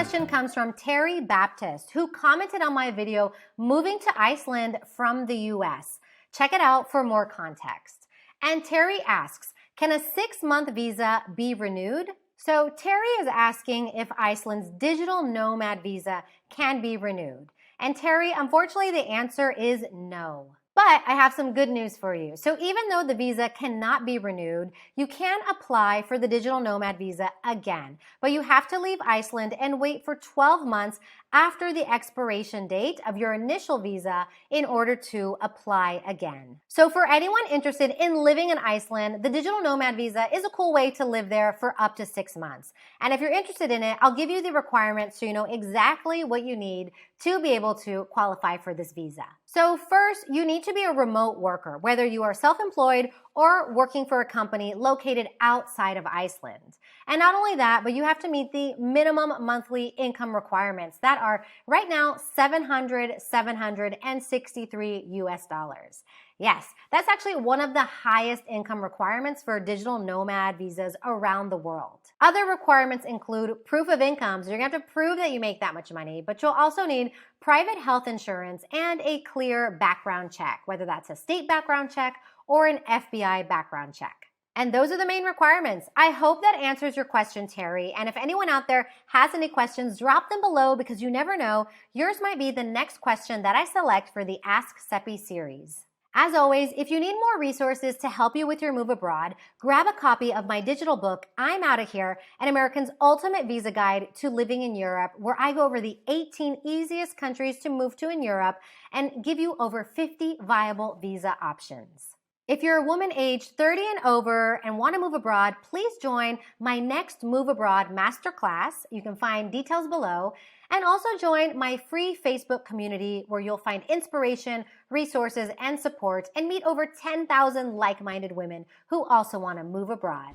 question comes from Terry Baptist, who commented on my video, Moving to Iceland from the US. Check it out for more context. And Terry asks, can a 6-month visa be renewed? So Terry is asking if Iceland's digital nomad visa can be renewed. And Terry, unfortunately, the answer is no. But I have some good news for you. So even though the visa cannot be renewed, you can apply for the digital nomad visa again. But you have to leave Iceland and wait for 12 months after the expiration date of your initial visa in order to apply again. So for anyone interested in living in Iceland, the digital nomad visa is a cool way to live there for up to 6 months. And if you're interested in it, I'll give you the requirements so you know exactly what you need to be able to qualify for this visa. So first, you need to be a remote worker, whether you are self-employed or working for a company located outside of Iceland. And not only that, but you have to meet the minimum monthly income requirements that are right now $763 US. Yes, that's actually one of the highest income requirements for digital nomad visas around the world. Other requirements include proof of income, so you're gonna have to prove that you make that much money, but you'll also need private health insurance and a clear background check, whether that's a state background check or an FBI background check. And those are the main requirements. I hope that answers your question, Terry. And if anyone out there has any questions, drop them below because you never know, yours might be the next question that I select for the Ask Cepee series. As always, if you need more resources to help you with your move abroad, grab a copy of my digital book, I'm Outta Here, an American's ultimate visa guide to living in Europe, where I go over the 18 easiest countries to move to in Europe and give you over 50 viable visa options. If you're a woman aged 30 and over and want to move abroad, please join my next Move Abroad Masterclass. You can find details below. And also join my free Facebook community where you'll find inspiration, resources, and support and meet over 10,000 like-minded women who also want to move abroad.